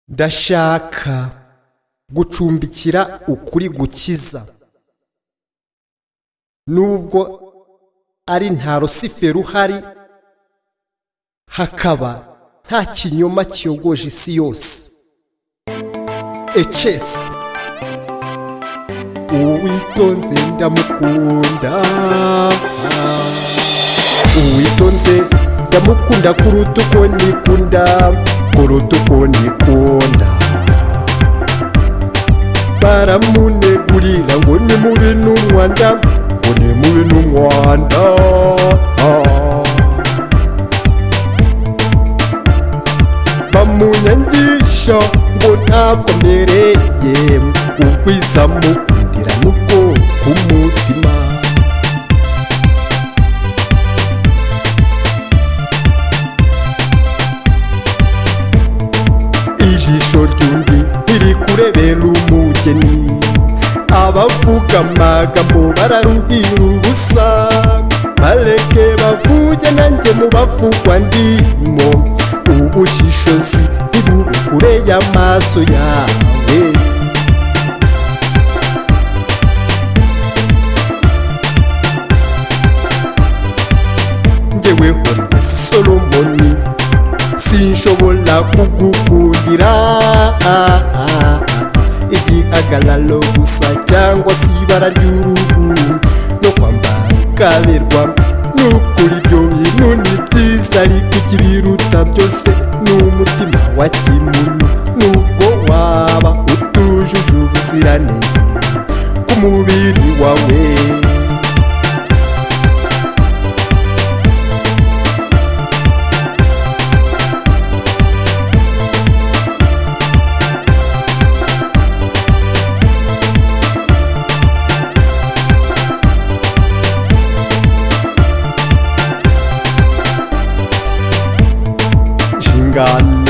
ndashaka gucumbikira ukuri gukiza nubwo ari nta rusifero uhari hakaba nta kinyoma kiyogoje isi yose. Echesi uwitonze ndamukunda, uwitonze ndamukunda kuruta uko nikunda, kuruta uko nikunda. Baramunegurira ngo ni mubi n'umwanda, ngo ni mubi n'umwanda. Bamunyangisha ngo ntabwo mbereye, ubwiza mukundira n'ubwo ku mutima. Ijisho ry'undi ntiri kurebera umugeni, abavuga amagambo bararuhira ubusa. Bareke bavuge nanjye mu bavugwa ndimo, ubushishozi ntibube kure y'amaso yawe. Njyeweho ndi Solomoni, sinshobora kugukundira igihagararo gusa cyangwa se ibara ry'uruhu no kwambara ukaberwa. Nukuri ibyo bintu ni byiza, ariko ikibiruta byose ni umutima wa kimuntu. Nubwo waba utujuje ubuziranenge ku mubiri wawe,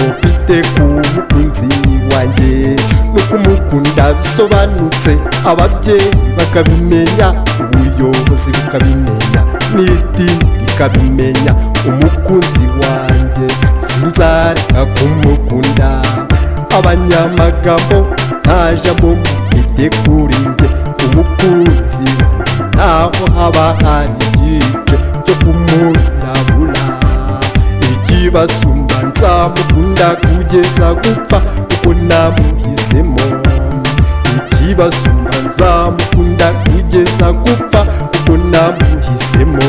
ufite ku mukunzi wanjye no kumukunda bisobanutse. Ababyeyi bakabimenya, ubuyobozi bukabimenya, n'idini rikabimenya. Umukunzi wanjye sinzareka kumukunda. Abanyamagambo nta jambo mufite kuri njye. Umukunzi wanjye ntaho haba hari igice cyo kumurabura. Ikibasumba nzamukunda kugeza gupfa kuko namuhisemo. Ikibasumba nzamukunda kugeza gupfa kuko namuhisemo.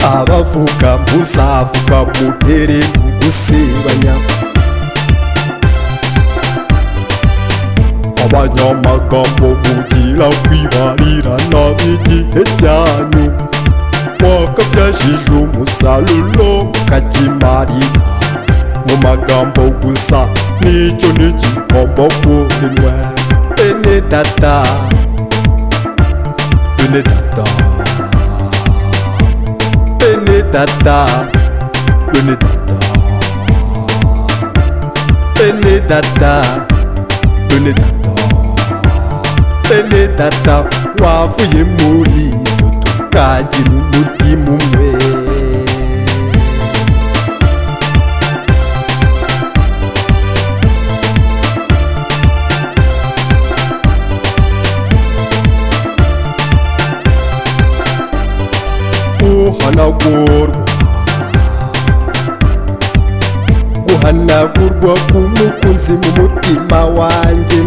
Abavuga muzavuga muhere mu gusebanya. Abanyamagambo mugira kwibarira nabi igihe cyanyu, mwakabyajije umusaruro mukakimarira mu magambo gusa. Nicyo ni igihombo kuri mwe. Bene data, bene data, bene data, bene data, bene data, bene data, bene data. Wavuye muri ibyo tukagira umutima umwe. Guhanagurwa k'umukunzi mu mutima wanjye,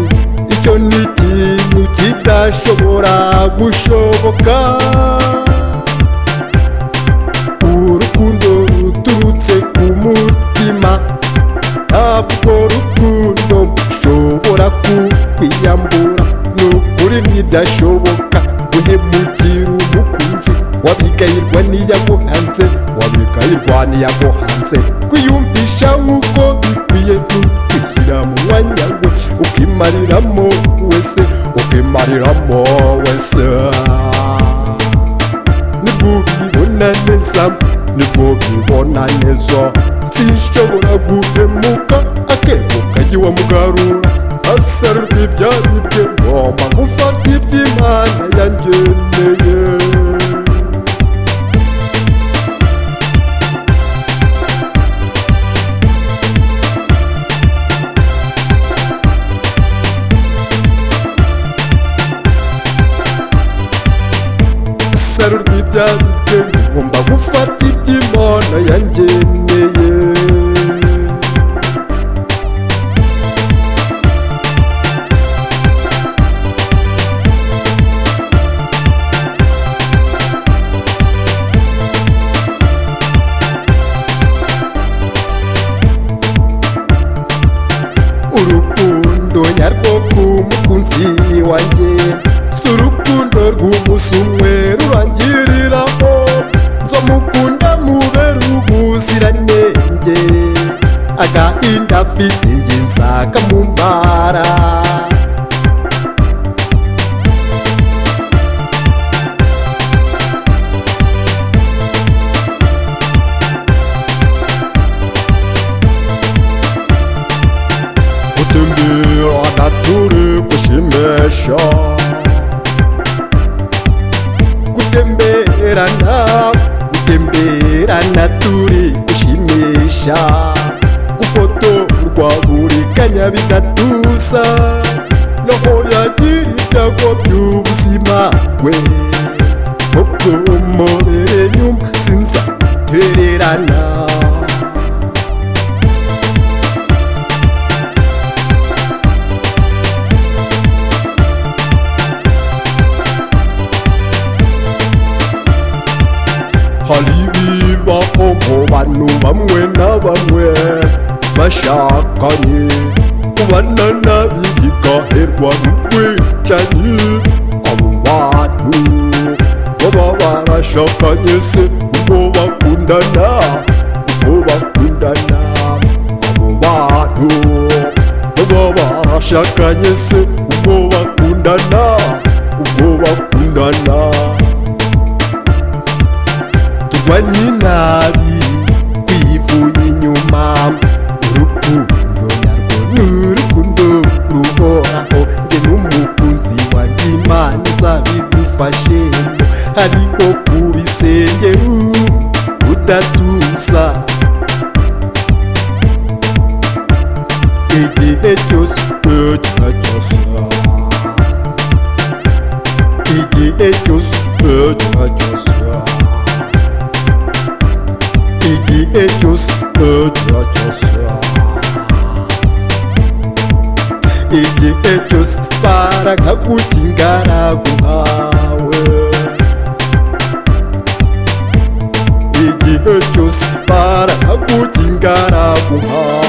icyo ni ikintu kidashobora gushoboka. Urukundo ruturutse ku mutima, ntabwo rukundo rushobora kukwiyambura. Nukuri ntibyashoboka guhemukira umukunzi. Wabigayirwa n'iyaguhanze, wabigayirwa n'iyaguhanze. Kwiyumvisha nk'uko bikwiye ukishyira mu mwanya we, ukimariramo wese, ukimariramo wese. Nibwo ubibona neza, nibwo ubibona neza. Sinshobora guhemuka, akebo kagiye wamugarura. asarurwa ibyaribwe ngomba gufata iby'Imana yangeneye. Asarurwa ibyaribwe ngomba gufata iby'Imana yangeneye. Urukundo nyarwo k'umukunzi wanjye si urukundo rw'umunsi umwe rurangiriraho, nzomukunda mubera ubuziranenge, agahinda afite njye nzakamumara. Gutembera naturi gushimisha, gutemberana turi gushimisha, gufotorwa buri kanya bidatuza, naho yagira ibyago by'ubuzima bwe, mukomorere nyuma sinzatererana. Hari ibibaho mu bantu bamwe na bamwe bashakanye, kubana nabi bigaherwa n'ubwicanyi. Abo bantu baba barashakanye se ubwo bakundana, ubwo bakundana. Abo bantu baba barashakanye se ubwo bakundana, ubwo bakundana. Turwanye inabi twivuye inyuma, urukundo nyarwo n'urukundo ruhoraho, njye n'umukunzi wanjye Imana izabidufashemo. Hariho kubisengera udatuza, igihe cyose igihe cyose igihe cyose igihe cyose igihe cyose igihe cyose barakaguta ingaragu nkawe, igihe cyose barakaguta ingaragu nkawe.